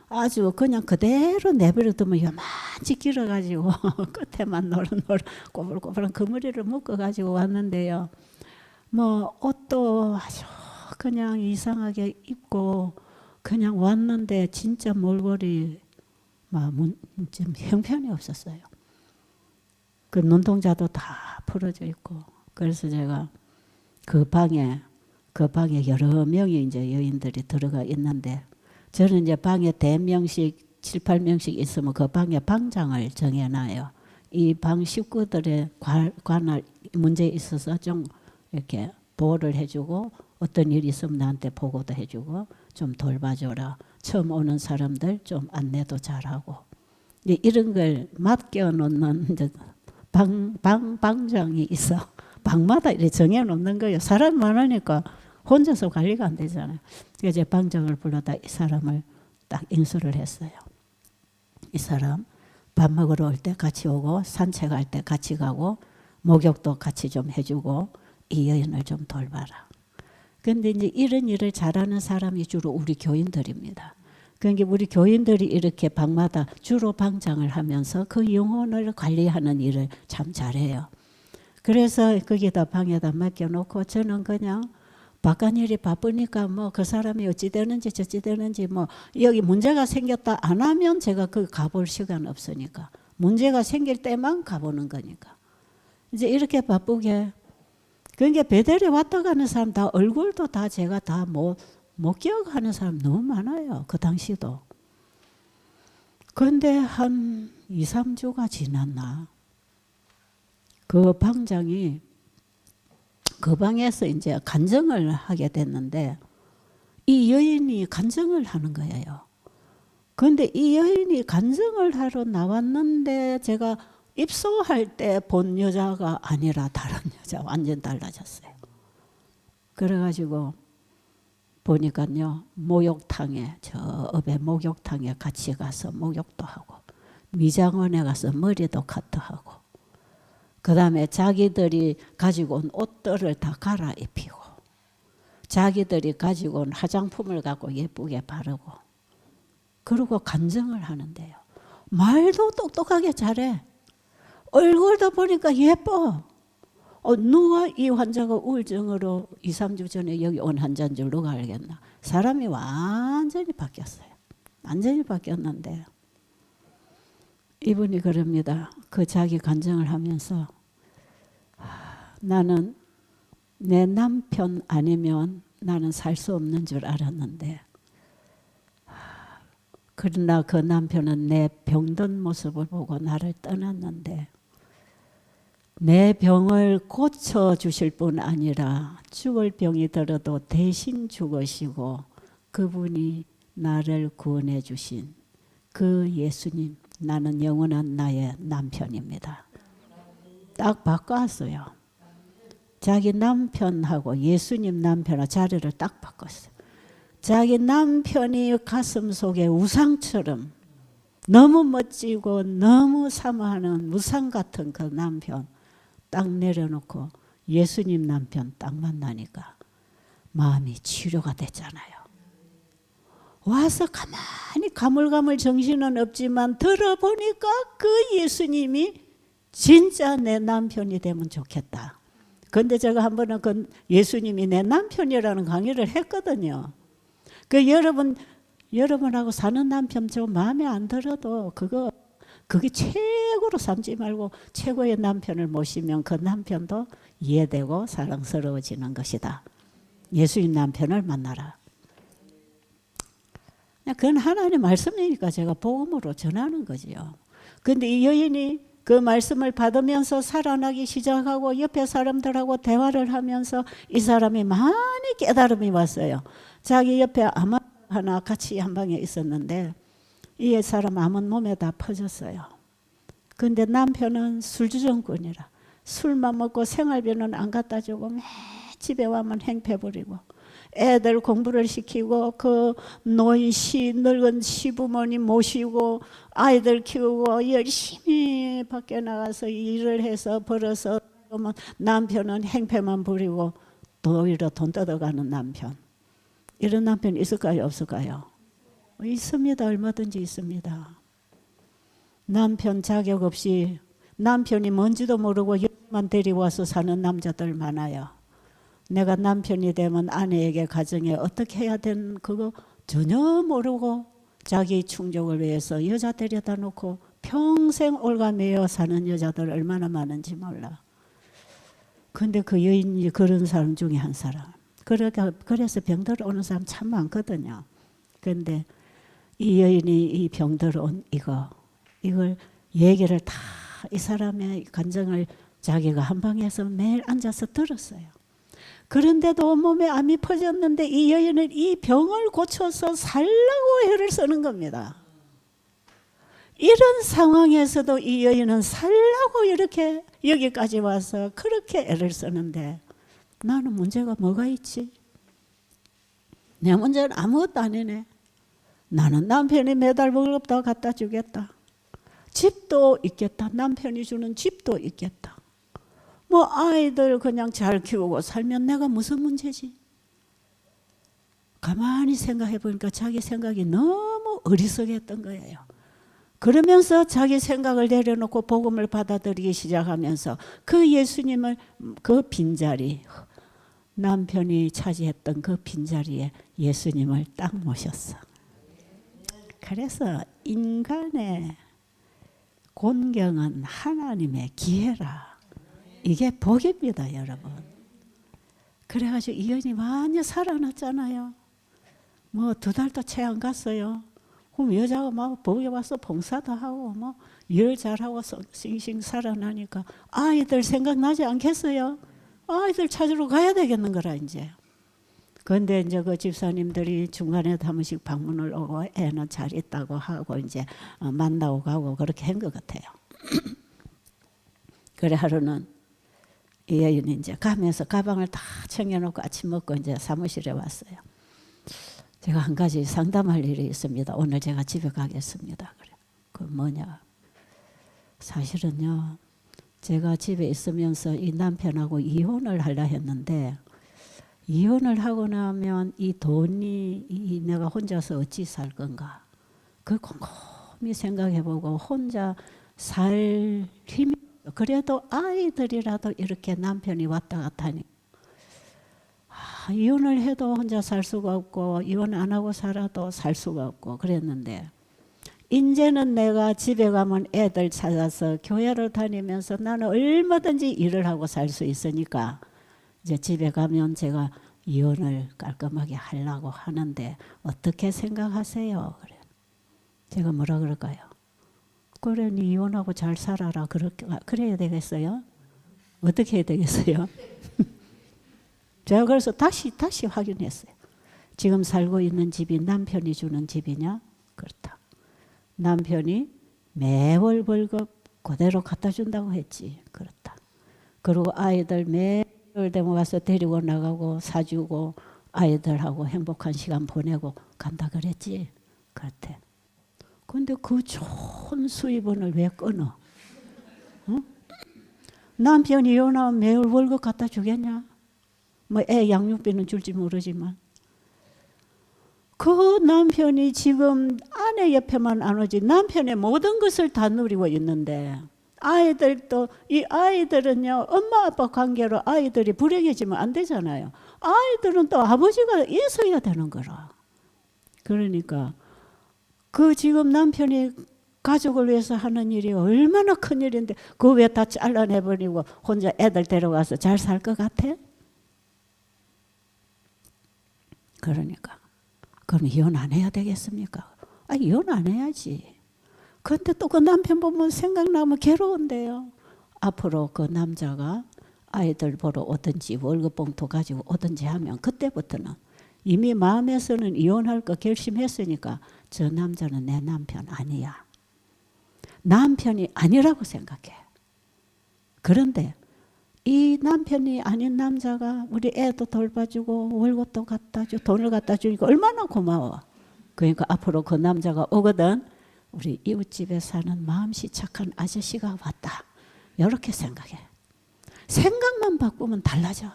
아주 그냥 그대로 내버려두면 요만치 길어가지고 끝에만 노릇노릇 꼬불꼬불한 그 머리를 묶어가지고 왔는데요. 뭐 옷도 아주 그냥 이상하게 입고 그냥 왔는데 진짜 몰골이 좀 형편이 없었어요. 그 눈동자도 다 풀어져 있고 그래서 제가 그 방에 여러 명이 이제 여인들이 들어가 있는데 저는 이제 방에 대명씩 7, 8명씩 있으면 그 방에 방장을 정해놔요. 이 방 식구들의 관할 문제에 있어서 좀 이렇게 보호를 해주고 어떤 일이 있으면 나한테 보고도 해주고 좀 돌봐줘라. 처음 오는 사람들 좀 안내도 잘하고 이런 걸 맡겨놓는 이제 방장이 있어. 방마다 이렇게 정해놓는 거예요. 사람 많으니까 혼자서 관리가 안 되잖아요. 그래서 이제 방장을 불러다 이 사람을 딱 인수를 했어요. 이 사람 밥 먹으러 올 때 같이 오고 산책할 때 같이 가고 목욕도 같이 좀 해주고 이 여인을 좀 돌봐라. 그런데 이제 이런 일을 잘하는 사람이 주로 우리 교인들입니다. 그러니까 우리 교인들이 이렇게 방마다 주로 방장을 하면서 그 영혼을 관리하는 일을 참 잘해요. 그래서 거기다 방에다 맡겨놓고 저는 그냥 바깥일이 바쁘니까 뭐 그 사람이 어찌 되는지 저찌 되는지 뭐 여기 문제가 생겼다 안 하면 제가 그 가볼 시간 없으니까 문제가 생길 때만 가보는 거니까 이제 이렇게 바쁘게 그러니까 베델에 왔다 가는 사람 다 얼굴도 다 제가 다 못 기억하는 사람 너무 많아요. 그 당시도. 그런데 한 2, 3주가 지났나 그 방장이 그 방에서 이제 간증을 하게 됐는데 이 여인이 간증을 하는 거예요. 그런데 이 여인이 간증을 하러 나왔는데 제가 입소할 때 본 여자가 아니라 다른 여자 완전 달라졌어요. 그래가지고 보니까요 목욕탕에 저 업의 목욕탕에 같이 가서 목욕도 하고 미장원에 가서 머리도 카트하고 그 다음에 자기들이 가지고 온 옷들을 다 갈아입히고 자기들이 가지고 온 화장품을 갖고 예쁘게 바르고 그리고 간증을 하는데요. 말도 똑똑하게 잘해. 얼굴도 보니까 예뻐. 누가 이 환자가 우울증으로 2, 3주 전에 여기 온 환자인 줄 누가 알겠나. 사람이 완전히 바뀌었어요. 완전히 바뀌었는데 이분이 그럽니다. 그 자기 간증을 하면서 나는 내 남편 아니면 나는 살 수 없는 줄 알았는데 그러나 그 남편은 내 병든 모습을 보고 나를 떠났는데 내 병을 고쳐주실 뿐 아니라 죽을 병이 들어도 대신 죽으시고 그분이 나를 구원해 주신 그 예수님 나는 영원한 나의 남편입니다. 딱 바꿨어요. 자기 남편하고 예수님 남편하고 자리를 딱 바꿨어요. 자기 남편이 가슴 속에 우상처럼 너무 멋지고 너무 사모하는 우상 같은 그 남편 딱 내려놓고 예수님 남편 딱 만나니까 마음이 치료가 됐잖아요. 와서 가만히 가물가물 정신은 없지만 들어보니까 그 예수님이 진짜 내 남편이 되면 좋겠다. 그런데 제가 한 번은 그 예수님이 내 남편이라는 강의를 했거든요. 그 여러분하고 사는 남편 좀 마음에 안 들어도 그게 최고로 삼지 말고 최고의 남편을 모시면 그 남편도 이해되고 사랑스러워지는 것이다. 예수님 남편을 만나라. 그건 하나님의 말씀이니까 제가 복음으로 전하는 거지요. 그런데 이 여인이 그 말씀을 받으면서 살아나기 시작하고 옆에 사람들하고 대화를 하면서 이 사람이 많이 깨달음이 왔어요. 자기 옆에 아마 하나 같이 한 방에 있었는데 이 사람 암은 몸에 다 퍼졌어요. 그런데 남편은 술주정꾼이라 술만 먹고 생활비는 안 갖다 주고 매 집에 와면 행패 부리고 애들 공부를 시키고 그 늙은 시부모님 모시고 아이들 키우고 열심히 밖에 나가서 일을 해서 벌어서 오면 남편은 행패만 부리고 또 오히려 돈 뜯어가는 남편. 이런 남편 있을까요? 없을까요? 있습니다. 얼마든지 있습니다. 남편 자격 없이 남편이 뭔지도 모르고 여만 데리와서 사는 남자들 많아요. 내가 남편이 되면 아내에게 가정에 어떻게 해야 되는 그거 전혀 모르고 자기 충족을 위해서 여자 데려다 놓고 평생 올가매어 사는 여자들 얼마나 많은지 몰라. 근데 그 여인이 그런 사람 중에 한 사람. 그래서 병들 오는 사람 참 많거든요. 그런데 이 여인이 이 병들 온 이걸 얘기를 다 이 사람의 간증을 자기가 한 방에서 매일 앉아서 들었어요. 그런데도 온몸에 암이 퍼졌는데 이 여인은 이 병을 고쳐서 살라고 애를 쓰는 겁니다. 이런 상황에서도 이 여인은 살라고 이렇게 여기까지 와서 그렇게 애를 쓰는데 나는 문제가 뭐가 있지? 내 문제는 아무것도 아니네. 나는 남편이 매달 월급 더 갖다 주겠다. 집도 있겠다. 남편이 주는 집도 있겠다. 뭐 아이들 그냥 잘 키우고 살면 내가 무슨 문제지? 가만히 생각해 보니까 자기 생각이 너무 어리석했던 거예요. 그러면서 자기 생각을 내려놓고 복음을 받아들이기 시작하면서 그 예수님을 그 빈자리, 남편이 차지했던 그 빈자리에 예수님을 딱 모셨어. 그래서 인간의 곤경은 하나님의 기회라. 이게 복입니다, 여러분. 그래가지고 이혼이 완전 살아났잖아요. 뭐 2달도 채 안 갔어요. 그럼 여자가 막 복에 와서 봉사도 하고 뭐 일 잘하고 싱싱 살아나니까 아이들 생각나지 않겠어요? 아이들 찾으러 가야 되겠는 거라 이제. 그런데 이제 그 집사님들이 중간에 한 번씩 방문을 오고 애는 잘 있다고 하고 이제 만나고 가고 그렇게 한 것 같아요. 그래 하루는 이 여인이 이제 가면서 가방을 다 챙겨놓고 아침 먹고 이제 사무실에 왔어요. 제가 한 가지 상담할 일이 있습니다. 오늘 제가 집에 가겠습니다. 그래. 그 뭐냐? 사실은요, 제가 집에 있으면서 이 남편하고 이혼을 하려 했는데, 이혼을 하고 나면 이 돈이 내가 혼자서 어찌 살 건가? 그걸 곰곰이 생각해보고 혼자 살 힘이, 그래도 아이들이라도 이렇게 남편이 왔다 갔다 하니 이혼을 해도 혼자 살 수가 없고 이혼 안 하고 살아도 살 수가 없고 그랬는데, 이제는 내가 집에 가면 애들 찾아서 교회를 다니면서 나는 얼마든지 일을 하고 살 수 있으니까 이제 집에 가면 제가 이혼을 깔끔하게 하려고 하는데 어떻게 생각하세요? 그래. 제가 뭐라 그럴까요? 그래, 니 이혼하고 잘 살아라. 그래야 되겠어요? 어떻게 해야 되겠어요? 제가 그래서 다시 확인했어요. 지금 살고 있는 집이 남편이 주는 집이냐? 그렇다. 남편이 매월 월급 그대로 갖다 준다고 했지. 그렇다. 그리고 아이들 매월 되면 와서 데리고 나가고 사주고 아이들하고 행복한 시간 보내고 간다 그랬지. 그렇대. 근데 그 좋은 수입원을 왜 끊어? 응? 남편이 이혼하면 매월 월급 갖다 주겠냐? 뭐 애 양육비는 줄지 모르지만 그 남편이 지금 아내 옆에만 안 오지 남편의 모든 것을 다 누리고 있는데, 아이들도, 이 아이들은요 엄마 아빠 관계로 아이들이 불행해지면 안 되잖아요. 아이들은 또 아버지가 있어야 되는 거라. 그러니까 그 지금 남편이 가족을 위해서 하는 일이 얼마나 큰 일인데 그거 왜 다 잘라내버리고 혼자 애들 데려가서 잘 살 것 같아? 그러니까 그럼 이혼 안 해야 되겠습니까? 이혼 안 해야지. 근데 또 그 남편 보면 생각나면 괴로운데요. 앞으로 그 남자가 아이들 보러 오든지 월급 봉투 가지고 오든지 하면 그때부터는 이미 마음에서는 이혼할 거 결심했으니까 저 남자는 내 남편 아니야. 남편이 아니라고 생각해. 그런데 이 남편이 아닌 남자가 우리 애도 돌봐주고 월급도 갖다 주고 돈을 갖다 주니까 얼마나 고마워. 그러니까 앞으로 그 남자가 오거든 우리 이웃집에 사는 마음씨 착한 아저씨가 왔다. 이렇게 생각해. 생각만 바꾸면 달라져.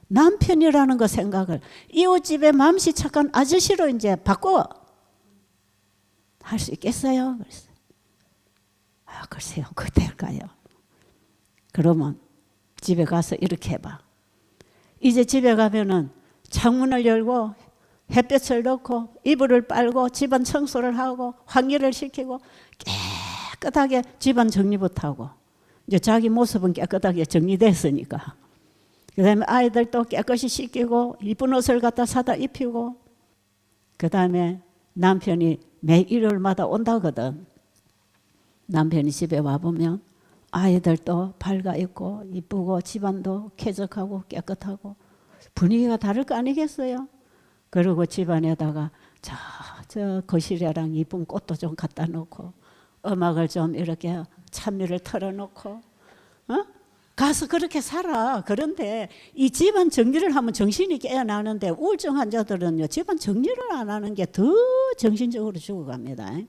남편이라는 거 생각을 이웃집에 마음씨 착한 아저씨로 이제 바꿔. 할 수 있겠어요? 그래서 글쎄요. 그때일까요? 그러면 집에 가서 이렇게 해봐. 이제 집에 가면은 창문을 열고 햇볕을 넣고 이불을 빨고 집안 청소를 하고 환기를 시키고 깨끗하게 집안 정리부터 하고, 이제 자기 모습은 깨끗하게 정리됐으니까 그 다음에 아이들도 깨끗이 씻기고 이쁜 옷을 갖다 사다 입히고, 그 다음에 남편이 매 일요일마다 온다거든. 남편이 집에 와보면 아이들도 밝아 있고 이쁘고 집안도 쾌적하고 깨끗하고 분위기가 다를 거 아니겠어요? 그리고 집안에다가 저 거실에랑 이쁜 꽃도 좀 갖다 놓고 음악을 좀 이렇게 찬미를 틀어놓고 가서 그렇게 살아. 그런데 이 집안 정리를 하면 정신이 깨어나는데 우울증 환자들은요 집안 정리를 안 하는 게 더 정신적으로 죽어갑니다.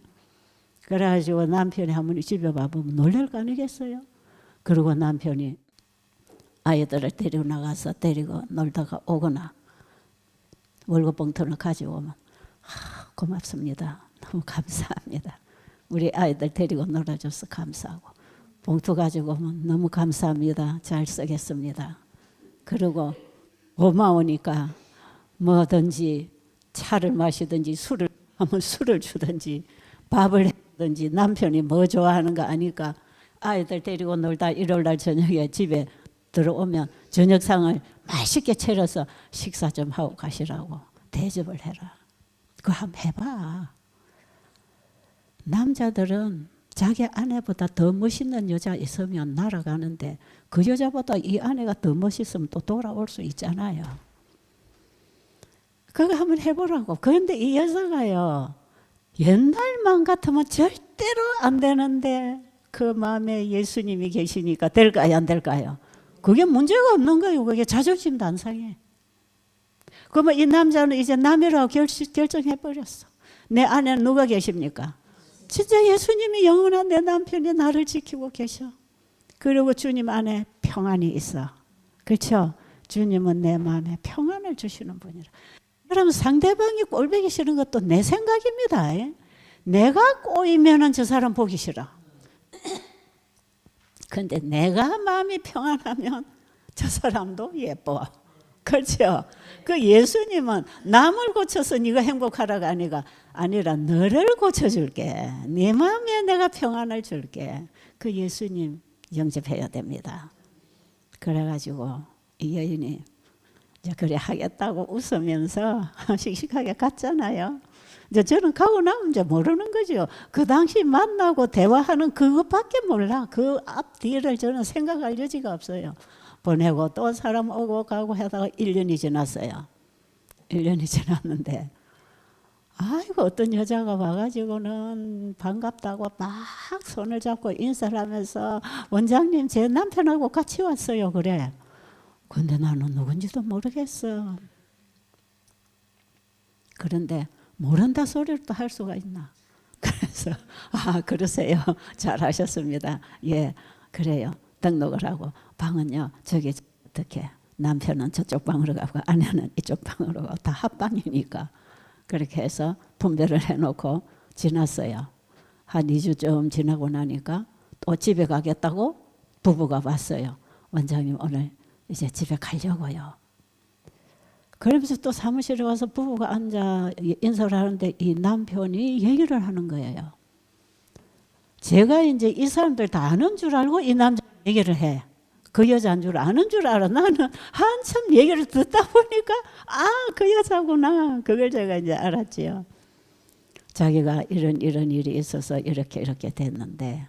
그래가지고 남편이 한번 집에 와보면 놀랄 거 아니겠어요? 그리고 남편이 아이들을 데리고 나가서 데리고 놀다가 오거나 월급 봉투를 가지고 오면 고맙습니다. 너무 감사합니다. 우리 아이들 데리고 놀아줘서 감사하고 봉투 가지고 오면 너무 감사합니다. 잘 쓰겠습니다. 그리고 고마우니까 뭐든지 차를 마시든지 술을 하면 술을 주든지 밥을 해든지 남편이 뭐 좋아하는 거 아니까 아이들 데리고 놀다 일요일날 저녁에 집에 들어오면 저녁상을 맛있게 차려서 식사 좀 하고 가시라고 대접을 해라. 그거 한번 해봐. 남자들은 자기 아내보다 더 멋있는 여자 있으면 날아가는데 그 여자보다 이 아내가 더 멋있으면 또 돌아올 수 있잖아요. 그거 한번 해보라고. 그런데 이 여자가요, 옛날만 같으면 절대로 안 되는데 그 마음에 예수님이 계시니까 될까요, 안 될까요? 그게 문제가 없는 거예요. 그게 자존심도 안 상해. 그러면 이 남자는 이제 남이라고 결정해버렸어. 내 안에는 누가 계십니까? 진짜 예수님이 영원한 내 남편이 나를 지키고 계셔. 그리고 주님 안에 평안이 있어. 그렇죠? 주님은 내 마음에 평안을 주시는 분이라. 여러분, 상대방이 꼴보기 싫은 것도 내 생각입니다. 내가 꼬이면 저 사람 보기 싫어. 근데 내가 마음이 평안하면 저 사람도 예뻐. 그렇죠? 그 예수님은 남을 고쳐서 네가 행복하라가 아니라 너를 고쳐줄게. 네 마음에 내가 평안을 줄게. 그 예수님 영접해야 됩니다. 그래가지고 이 여인이 이제 그래 하겠다고 웃으면서 씩씩하게 갔잖아요. 이제 저는 가고 나면 이제 모르는 거죠. 그 당시 만나고 대화하는 그것밖에 몰라. 그 앞뒤를 저는 생각할 여지가 없어요. 보내고 또 사람 오고 가고 하다가 1년이 지났어요. 1년이 지났는데 아이고 어떤 여자가 와가지고는 반갑다고 막 손을 잡고 인사를 하면서 원장님 제 남편하고 같이 왔어요. 그래. 근데 나는 누군지도 모르겠어. 그런데 모른다 소리를 또 할 수가 있나. 그래서 그러세요. 잘하셨습니다. 예, 그래요. 등록을 하고 방은요 저기 어떻게 남편은 저쪽 방으로 가고 아내는 이쪽 방으로 가고 다 합방이니까 그렇게 해서 분배를 해놓고 지났어요. 한 2주쯤 지나고 나니까 또 집에 가겠다고 부부가 왔어요. 원장님 오늘 이제 집에 가려고요. 그러면서 또 사무실에 와서 부부가 앉아 인사를 하는데 이 남편이 얘기를 하는 거예요. 제가 이제 이 사람들 다 아는 줄 알고 이 남자 얘기를 해. 그 여자인 줄 아는 줄 알아. 나는 한참 얘기를 듣다 보니까 그 여자구나. 그걸 제가 이제 알았지요. 자기가 이런 일이 있어서 이렇게 됐는데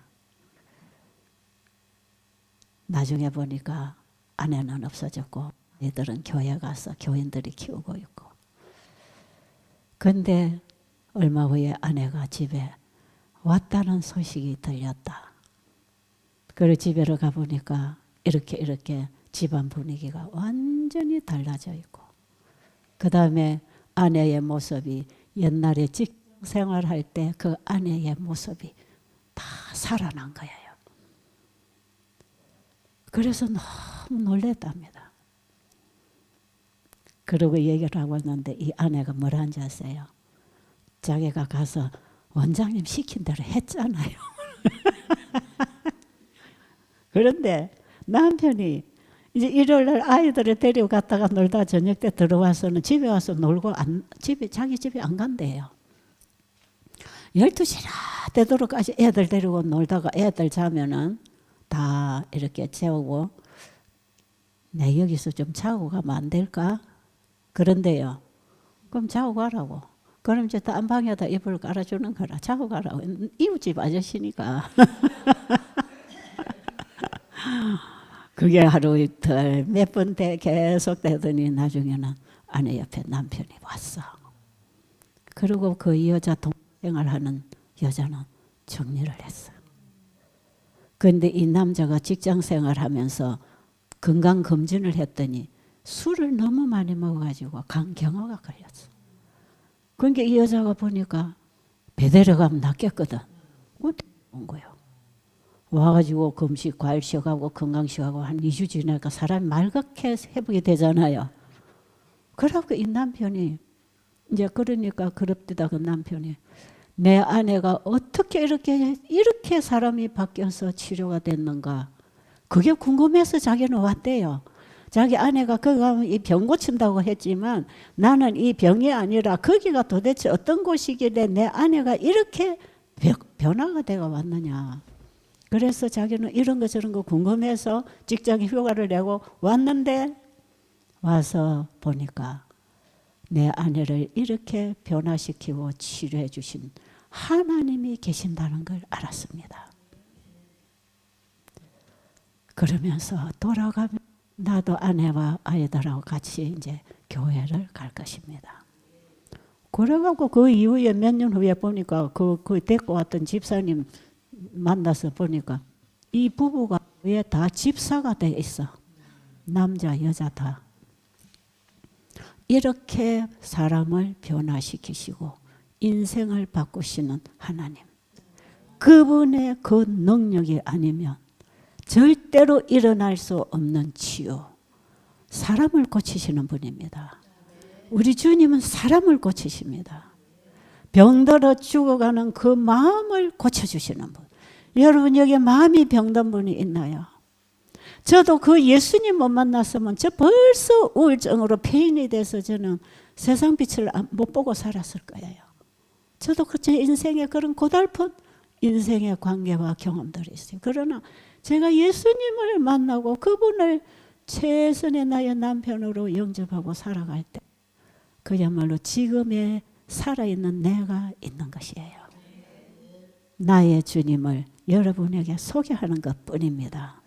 나중에 보니까 아내는 없어졌고 애들은 교회 가서 교인들이 키우고 있고. 근데 얼마 후에 아내가 집에 왔다는 소식이 들렸다. 그리고 집에로 가보니까 이렇게 집안 분위기가 완전히 달라져 있고 그 다음에 아내의 모습이 옛날에 직장 생활할 때 그 아내의 모습이 다 살아난 거예요. 그래서 너무 놀랬답니다. 그러고 얘기를 하고 있는데 이 아내가 뭐라는지 아세요? 자기가 가서 원장님 시킨 대로 했잖아요. 그런데 남편이 이제 일요일날 아이들을 데리고 갔다가 놀다 저녁 때 들어와서는 집에 와서 놀고 자기 집에 안 간대요. 12시나 되도록까지 애들 데리고 놀다가 애들 자면은 다 이렇게 재우고 내 여기서 좀 자고 가면 안 될까? 그런데요. 그럼 자고 가라고. 그럼 이제 딴 방에다 이불 깔아주는 거라. 자고 가라고. 이웃집 아저씨니까. 그게 하루 이틀 몇 번 계속 되더니 나중에는 아내 옆에 남편이 왔어. 그리고 그 여자 동생활하는 여자는 정리를 했어. 그런데 이 남자가 직장 생활하면서 건강검진을 했더니 술을 너무 많이 먹어가지고 간경화가 걸렸어. 그러니까 이 여자가 보니까 배대려 가면 낫겠거든. 온 거예요. 와가지고 금식 과일식하고 건강식하고 한 2주 지나니까 사람이 말갛게 회복이 되잖아요. 그러고 이 남편이 이제 그러니까 그럽디다 그 남편이 내 아내가 어떻게 이렇게 사람이 바뀌어서 치료가 됐는가 그게 궁금해서 자기는 왔대요. 자기 아내가 거기 가면 이 병 고친다고 했지만 나는 이 병이 아니라 거기가 도대체 어떤 곳이길래 내 아내가 이렇게 변화가 되어 왔느냐. 그래서 자기는 이런 거 저런 거 궁금해서 직장 휴가를 내고 왔는데 와서 보니까 내 아내를 이렇게 변화시키고 치료해 주신 하나님이 계신다는 걸 알았습니다. 그러면서 돌아가면 나도 아내와 아이들하고 같이 이제 교회를 갈 것입니다. 그래갖고 그 이후에 몇 년 후에 보니까 그 데리고 왔던 집사님 만나서 보니까 이 부부가 왜 다 집사가 돼 있어. 남자 여자 다. 이렇게 사람을 변화시키시고 인생을 바꾸시는 하나님. 그분의 그 능력이 아니면 절대로 일어날 수 없는 치유. 사람을 고치시는 분입니다. 우리 주님은 사람을 고치십니다. 병들어 죽어가는 그 마음을 고쳐주시는 분. 여러분 여기 마음이 병든 분이 있나요? 저도 그 예수님 못 만났으면 저 벌써 우울증으로 폐인이 돼서 저는 세상 빛을 못 보고 살았을 거예요. 저도 제 인생에 그런 고달픈 인생의 관계와 경험들이 있어요. 그러나 제가 예수님을 만나고 그분을 최선의 나의 남편으로 영접하고 살아갈 때 그야말로 지금의 살아있는 내가 있는 것이에요. 나의 주님을 여러분에게 소개하는 것뿐입니다.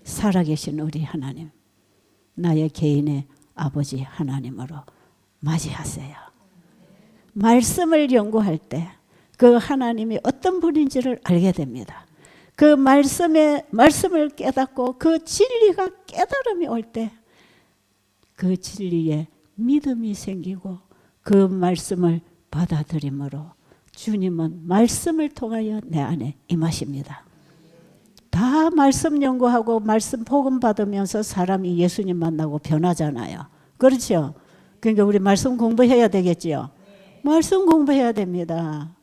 살아계신 우리 하나님, 나의 개인의 아버지 하나님으로 맞이하세요. 말씀을 연구할 때 그 하나님이 어떤 분인지를 알게 됩니다. 그 말씀을 깨닫고 그 진리가 깨달음이 올 때 그 진리에 믿음이 생기고 그 말씀을 받아들임으로 주님은 말씀을 통하여 내 안에 임하십니다. 다 말씀 연구하고 말씀 복음 받으면서 사람이 예수님 만나고 변하잖아요. 그렇죠? 그러니까 우리 말씀 공부해야 되겠지요. 말씀 공부해야 됩니다.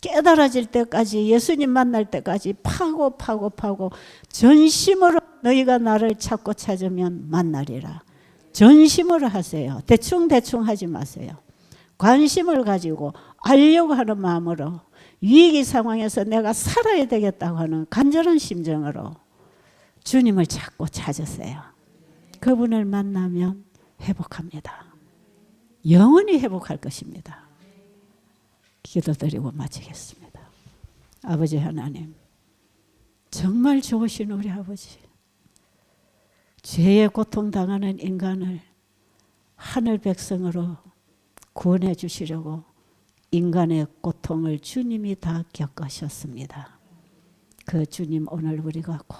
깨달아질 때까지 예수님 만날 때까지 파고 전심으로 너희가 나를 찾고 찾으면 만나리라. 전심으로 하세요. 대충 하지 마세요. 관심을 가지고 알려고 하는 마음으로 위기 상황에서 내가 살아야 되겠다고 하는 간절한 심정으로 주님을 찾고 찾으세요. 그분을 만나면 회복합니다. 영원히 회복할 것입니다. 기도드리고 마치겠습니다. 아버지 하나님, 정말 좋으신 우리 아버지, 죄의 고통당하는 인간을 하늘 백성으로 구원해 주시려고 인간의 고통을 주님이 다 겪으셨습니다. 그 주님 오늘 우리가 꼭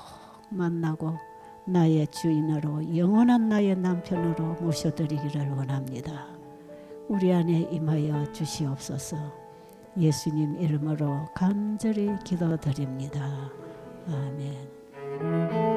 만나고 나의 주인으로 영원한 나의 남편으로 모셔드리기를 원합니다. 우리 안에 임하여 주시옵소서. 예수님 이름으로 간절히 기도드립니다. 아멘.